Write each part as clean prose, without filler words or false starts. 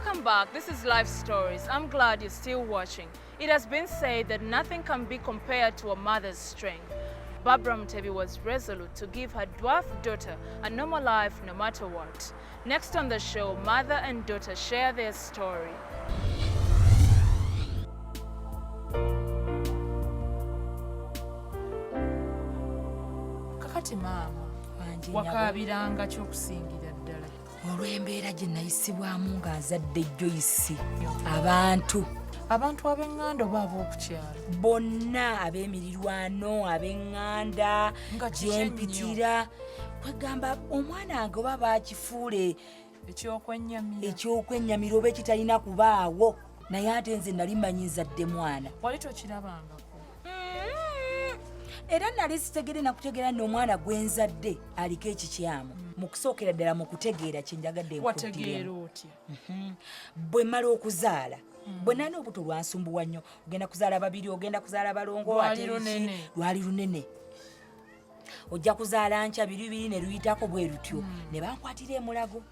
Welcome back. This is Lifestories. I'm glad you're still watching. It has been said that nothing can be compared to a mother's strength. Barbara Mutebi was resolute to give her dwarf daughter a normal life no matter what. Next on the show, mother and daughter share their story. Kakati mama, wakabiranga ky'okusingira ddala. Olw'embeera gye nayisibwamu ng'azadde Joyce. Abantu ab'eŋŋanda oba ab'okukyalo? Bonna ab'emirirwano, ab'eŋŋanda, gyempitira. Kwegamba omwana wange oba baakifuule ekyokwennyamira oba ekitalina kubaawo. Naye ate nze nali mmanyi nzadde mwana. Wali tokirabangako? Era nali sitegere nakutegeera nno omwana gwe nzadde aliko ekikyamu. Mu kusookera ddala mu kutegeera kye njagadde nkuddire. Wategeera otya? Bwe mmala okuzaala. Bwe nali obuto lwansumbuwa nnyo. Ogenda kuzaala babiri, ogenda kuzaala balongo. Lwali lunene. Ojja kuzaala nkya biri ne luyitako bwe lutyo. Ne bankwatira emulago.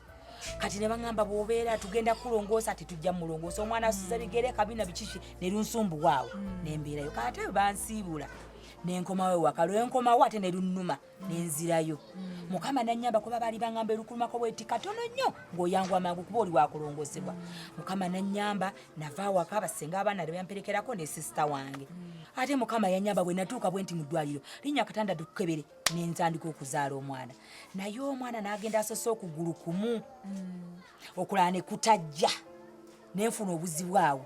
Kati ne baŋŋamba bw'obeera tugenda kulongoosa ati tujja mulongoosa. Omwana asuza bigere kabina bikiki ne lunsumbuwaawo. Ne mbeerayo. Kati bansiibula. Nenkomawo waka lwenkomawo ate ne lunnuma nenzirayo. Mukama nannyamba kuba baali baŋŋamba erukulumako bweti katono nnyo ng'oyangu amangu kuba oli wakulongosebwa. Mukama nannyamba nava waka basenga abaana ne bamperekerako ne sisita wange. Ate Mukama yannyamba bwe natuuka bwe nti mu ddwaliro linnya katanda tukebere ne ntandika okuzaala omwana. Naye omwana n'agenda asosa okugulu kumu. Okulala ne kutajja. Nenfuna obuzibu awo.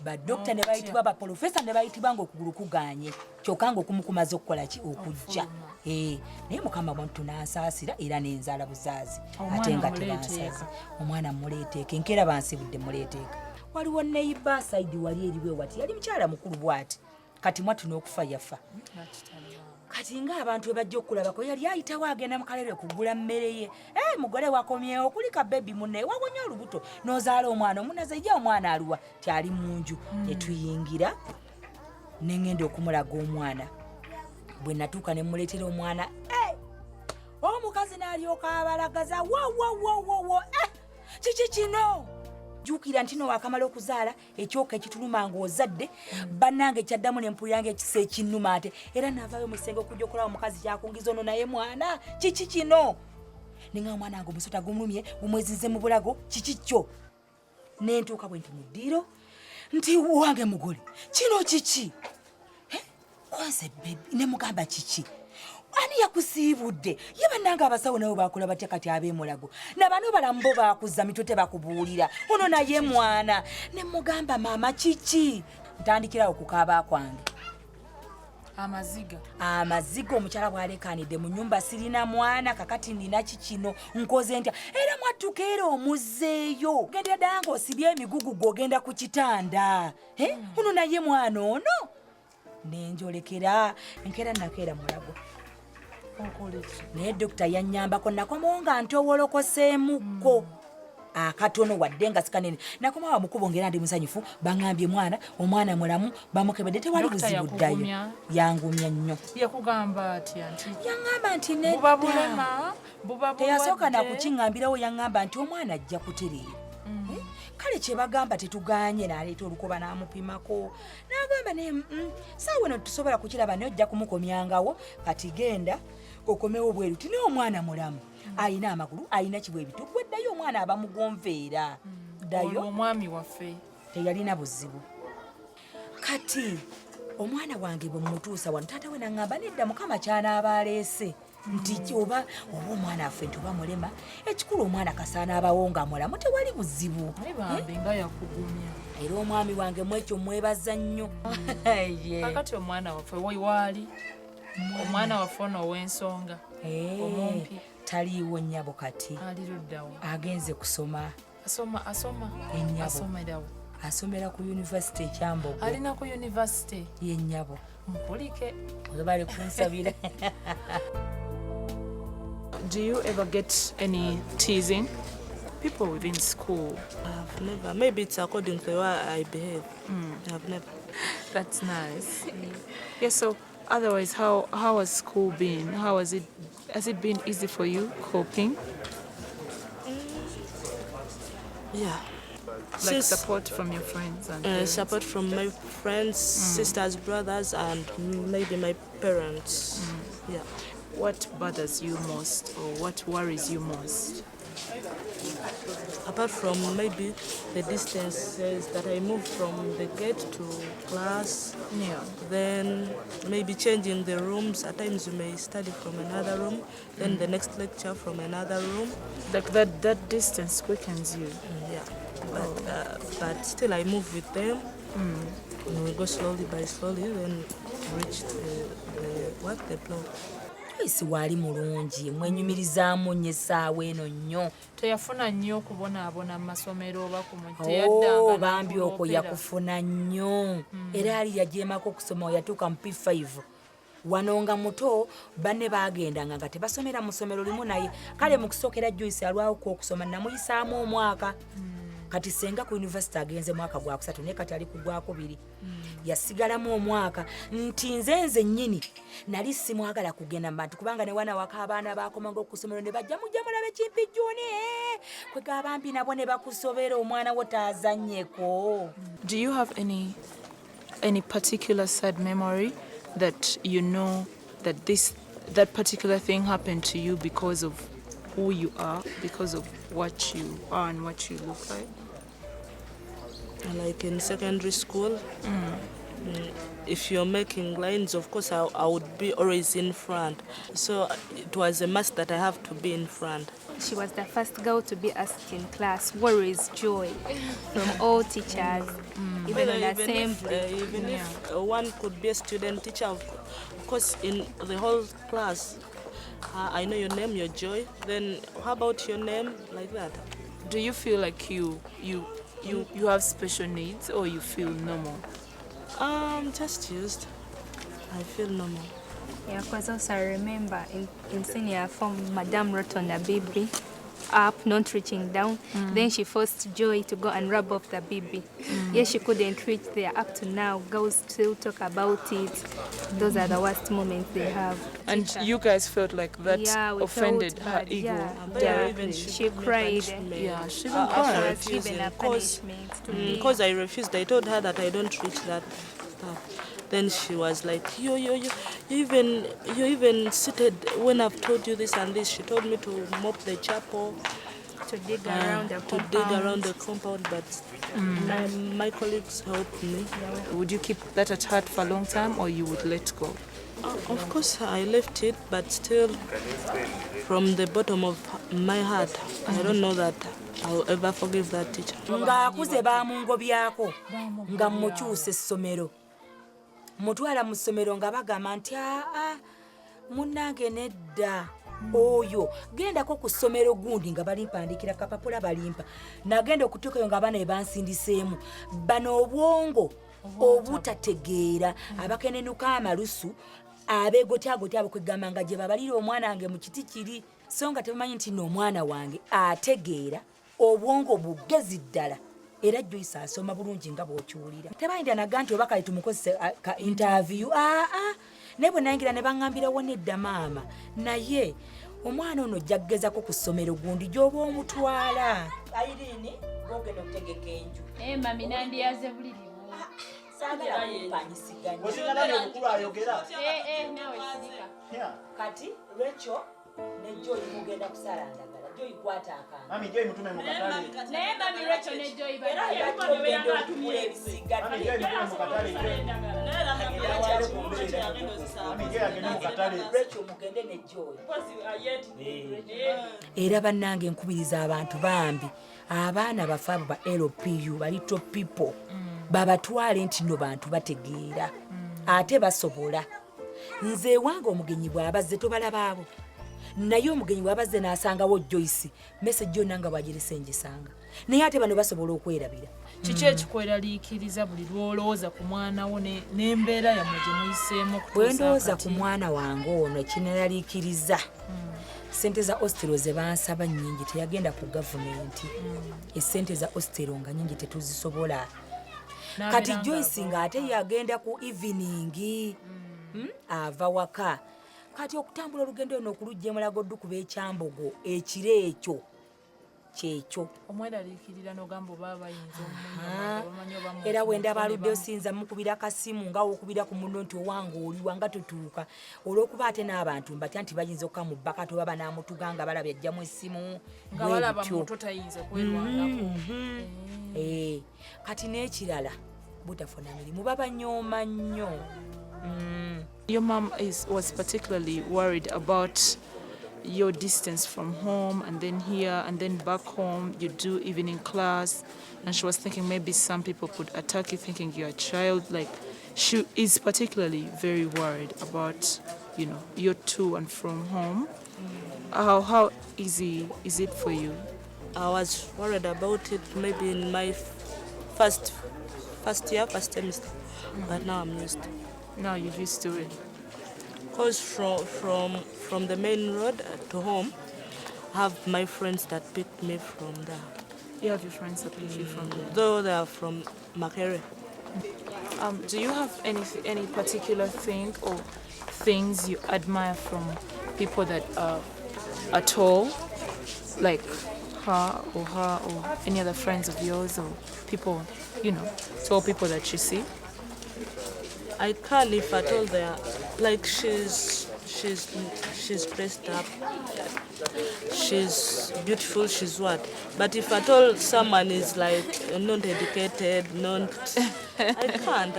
Badokita ne bayitibwa baprofesa ne bayitibwa ng'okugulu kuganye. Kyokka ng'okumukumaze okukola ki okujja. Naye Mukama bw'antu n'ansaasira era n'enzaala buzaazi. Ate nga tebansaasi. Omwana muleeteeka enkeera bansibudde muleeteeka. Waliwo neiba saidi wali eriwe wati yali mukyala mukulu bw'ati. Kati mwatu n'okufa yafa. Kati ng'abantu bajja okulabako yali ayitawo agenda mu kalere kugula mmere ye. Mugole wakomyewo kulika bebi munne wawonya olubuto n'ozaala omwana omunaze ijja omwana aluwa tyali mu nju. Ne tuyingira ne ngenda okumulaga omwana. Bwe natuuka ne muleetera omwana omukazi n'alyoka abalagaza wo kiki kino? Jukira nti no wakamala okuzaala ekyoka ekituluma ng'ozadde bannange kyaddamu ne mpulira ng'ekisa ekinnuma ate era navaayo mu kisenge okujja okulaba omukazi kyakungiza ono naye mwana kiki kino? Ninga omwana wange omusota gumulumye gumwezinze mu bulago kiki kyo? Nentuuka bwe nti mu ddiiro nti wange mugole kino kiki? Kwanze bebi ne mugamba kiki? Ani yakusiibudde? Ye bannange abasawo nabo bakola batya kati ab'emulago. Na bano balamu bo bakuzza mitwe tebakubuulira. Ono naye mwana. Ne mugamba maama kiki? Ntandikirawo kukaaba kwange. Amaziga omukyala bw'aleekaanidde mu nnyumba sirina mwana kakati nina kikino nkoze ntya era mwattukeera omuzzeeyo. Gendera ddala ng'osibye emigugu gw'ogenda ku kitanda. Ono naye mwana ono. Nenjolekera enkeera nakeera mulago. Naye dokita yannyambako nakomawo nga ntowolokoseemukko akatono wadde nga sikanene. Nakomawo mukubo ngera ndi musanyufu baŋŋambye omwana mulamu bamukebedde tewali buzibu ddayo. Yangumya nnyo. Yakugamba atya nti? Yaŋŋamba nti buba bulema teyasooka nakukiŋŋambirawo yaŋŋamba nti omwana ajja kutereera. Kale kye bagamba tetuganye n'aleeta olukoba n'amupimako. N'agamba saawa eno tusobola kukiraba naye ojja kumukomyangawo kati genda okomewo bweru ti n'omwana mulamu ayina amagulu ayina kibwebitu gwe ddayo omwana aba mugonveera ddayo. Omwami waffe teyalina buzibu. Kati omwana wange bwe mmutuusa wano taata we n'aŋŋamba nedda Mukama ky'anaaba aleese nti oba omwana affe nti oba mulema ekikulu omwana kasaana abawo nga mulamu tewali buzibu. Nga yakugumya. Era omwami wange mwekyo mwebaza nnyo. Kakati omwana waffe waali omwana waffe ono ow'ensonga omumpi taliiwo nnyabo kati aliruddawo agenze kusoma. Asoma ennyabo asomera ku yunivasite ekyambogo. Alina ku yunivasite ye nnyabo mpulike bali kunsabira. Do you ever get any teasing? People within school? I've never. Maybe it's according to how I behave. I've never. That's nice. Yeah, so otherwise, how has school been? How has it been easy for you coping? Yeah. Like support from your friends and support from my friends, sisters, brothers, and maybe my parents. Yeah. What bothers you most or what worries you most? Apart from maybe the distances that I move from the gate to class, Yeah. then maybe changing the rooms. At times you may study from another room, then the next lecture from another room. Like that distance quickens you. Yeah, but still I move with them. We go slowly by slowly, then reach the block. Joyce waali mulungi mwenyumirizaamu nnyo essaawa eno nnyo. Teyafuna nnyo okubonaabona mu masomero oba ku bambi okwo yakufuna nnyo era ali yajeemako okusoma yatuuka mu P5 wano nga muto banne baagendanga nga tebasomera mu ssomero limu naye kale mu kusookera Joyce alwawoko okusoma namuyisaamu omwaka kati senga ku yunivasite agenze mwaka gwa kusatu naye kati ali ku gwakubiri yasigalamu omwaka nti nze nnyini nali simwagala kugenda mu bantu kubanga ne wana waka abaana baakomanga okusomero ne bajja mujja mulabe kimpijjuni kwega abambi nabo ne bakusobera omwana wo taazannyeko. Do you have any particular sad memory that you know that that particular thing happened to you because of who you are, because of what you are and what you look like? Like in secondary school, if you're making lines, of course I would be always in front. So it was a must that I have to be in front. She was the first girl to be asked in class, "Where is Joy?" from all teachers, even on assembly. Even if one could be a student teacher, of course, in the whole class, I know your name, your Joy. Then how about your name, like that? Do you feel like you have special needs or you feel normal? Just used. I feel normal. Yeah, because also I remember in senior form, Madame wrote on the BB up, not reaching down. Then she forced Joy to go and rub off the BB. Yes, she couldn't reach there. Up to now, girls still talk about it. Those are the worst moments they have. And you guys felt like that offended her bad. ego. Yeah, she cried. Yeah, she She cried. was given a punishment to leave. Because I refused. I told her that I don't reach that stuff. Then she was like, you even seated when I've told you this and this. She told me to mop the chapel, To dig around the compound. But my colleagues helped me. Would you keep that at heart for a long time or you would let go? Of course, I left it, but still, from the bottom of my heart, I don't know that I'll ever forgive that teacher. Ng'akuze baamungobyako nga mukyusa essomero. Mutwala mu ssomero nga bagamba nti munnange nedda oyo gendako ku ssomero gundi nga balimpandiikira kapapula balimpa nagenda okutuukayo nga abaana ebansindiseemu bano obwongo obutategeera abakenenuka amalusu abeegotyagotya abo kwegamba nga gye babalira omwana wange mu kiti kiri so nga tebamanyi nti n'omwana wange ategeera obwongo bugezi ddala era Joyce asoma bulungi nga bw'okiwulira tebayinda naga nti oba kale tumukozese ka interview naye bwe nayingira ne baŋŋambirawo nedda maama naye omwana ono ojja kugezako ku ssomero gundi gy'oba omutwala Irene gogenda okutegeka enju mami nandiyaze buliriwo saagala kumpanyisiganya nawe sirika kati lwekyo ne Joy mugenda kusala ndagala Joy kwata akanga Mami Joy mutume mu katale. naye mami lwekyo ne Joy era yagenda otumula ebisiga Mami Joy mutume mu katale. Mami Joy agende mu katale. lwekyo mugende ne Joy era bannange nkubiriza abantu bambi abaana bafe abo ba LPU ba little people babatwale nti no bantu bategeera ate basobola nze ewange omugenyi bw'abazze tobalabaabo naye omugenyi bw'abazze n'asangawo Joyce message yonna nga bw'agirese ngisanga naye ate bano basobola okwerabira kiki ekikweraliikiriza buli lwolowooza ku mwana wo n'embeera yammwe gye muyiseemu bwe ndowooza ku mwana wange ono ekineraliikiriza sente za ostero ze bansaba nnyingi teyagenda ku gavumenti esente za ostero nga nnyingi tetuzisobola kati Joyce ng'ate yagenda ku evening ava waka kati okutambula olugendo luno okulujja emulago ddukuba ekyambogo ekiro ekyo kyekyo. Omweraliikirira n'ogamba oba bayinza omumunyo bamanyi oba Era bwe ndaba aludde osinza mukubira kasimu nga wookubira ku munno nti owange oliwa nga totuuka olw'okuba ate n'abantu mbatya nti bayinza okukamuba kati oba banaamutuga nga balaba ajjamu essimu nga balaba muntu tayinza kwerwangako. Kati n'ekirala butafuna mirimu babanyooma nnyo. Your mom was particularly worried about your distance from home and then here and then back home you do evening class, and she was thinking maybe some people could attack you thinking you're a child. Like, she is particularly very worried about, you know, your to and from home. How easy is it for you? I was worried about it maybe in my first semester, but now I'm used to it. Now you're used to it. Because from the main road to home, I have my friends that pick me from there. You have your friends that pick you from there. Though they are from Makere. Do you have any particular thing or things you admire from people that are tall, like her or any other friends of yours or people, you know, tall people that you see? I can if at all they are like she's dressed up, she's beautiful, she's what. But if at all someone is like not educated, I can't.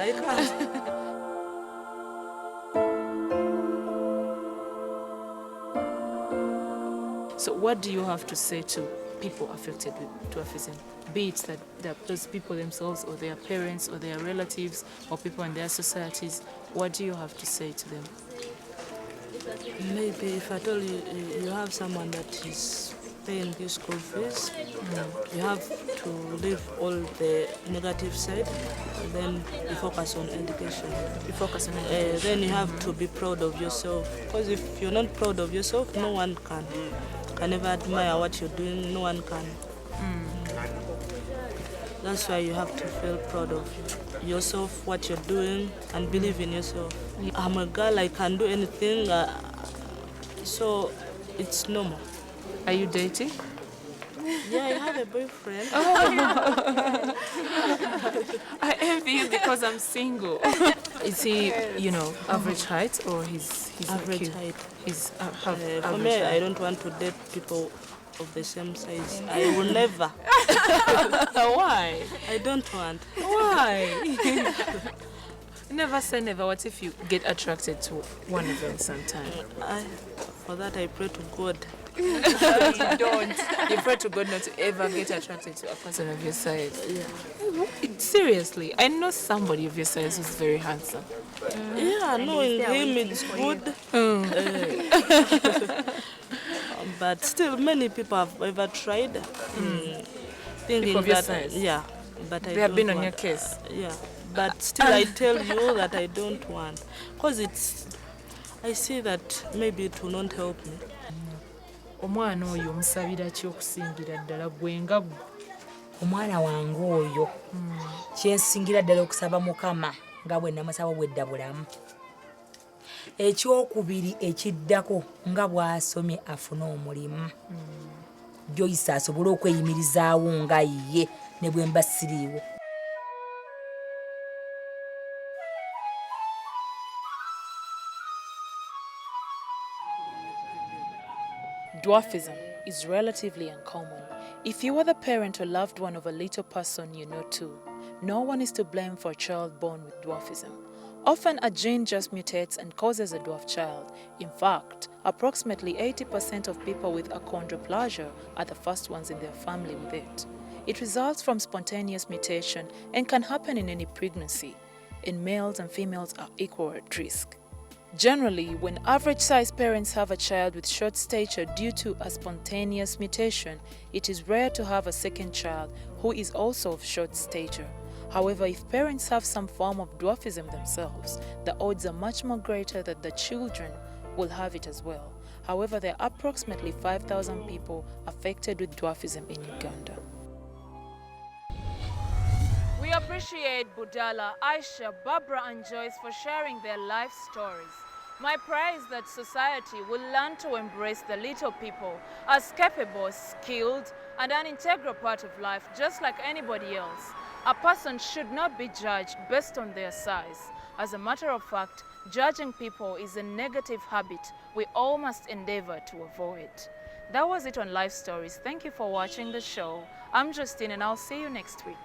So what do you have to say to people affected with dwarfism? Be it that those people themselves or their parents or their relatives or people in their societies, what do you have to say to them? Maybe if at all you have someone that is paying you school fees, you have to leave all the negative side and then you focus on education. Then you have to be proud of yourself, because if you're not proud of yourself, no one can ever admire what you're doing. No one can. That's why you have to feel proud of yourself, what you're doing, and believe in yourself. I'm a girl, I can do anything, so it's normal. Are you dating? Yeah, I have a boyfriend. I envy you because I'm single. Is he, you know, average height or he's Average height. He's For average me, height. I don't want to date people of the same size. I will never. Why? I don't want. Why? Never say never. What if you get attracted to one of them sometime? For that, I pray to God. You don't. You pray to God not to ever get attracted to a person of your size. Yeah. Seriously, I know somebody of your size who's very handsome. Yeah, knowing him is good. But still, many people have ever tried. Thinking People of your that, size? yeah, but I They have don't been on want. your case. Yeah, but still, I tell you that I don't want, because I see that maybe it will not help me. Omwana oyo omusabira ki okusingira ddala gwe nga ggwe? Omwana wange oyo kyensingira ddala okusaba Mukama nga bwe namusaba bwedda bulamu. Ekyokubiri ekiddako nga bw'asomye afune omulimu. Joyce asobole okweyimirizaawo nga ye ne bwe mba siriiwo. Dwarfism is relatively uncommon. If you are the parent or loved one of a little person you know too, no one is to blame for a child born with dwarfism. Often a gene just mutates and causes a dwarf child. In fact, approximately 80% of people with achondroplasia are the first ones in their family with it. It results from spontaneous mutation and can happen in any pregnancy, and males and females are equal at risk. Generally, when average-sized parents have a child with short stature due to a spontaneous mutation, it is rare to have a second child who is also of short stature. However, if parents have some form of dwarfism themselves, the odds are much more greater that the children will have it as well. However, there are approximately 5,000 people affected with dwarfism in Uganda. We appreciate Budala, Aisha, Barbara and Joyce for sharing their life stories. My prayer is that society will learn to embrace the little people as capable, skilled, and an integral part of life, just like anybody else. A person should not be judged based on their size. As a matter of fact, judging people is a negative habit we all must endeavor to avoid. That was it on Life Stories. Thank you for watching the show. I'm Justine, and I'll see you next week.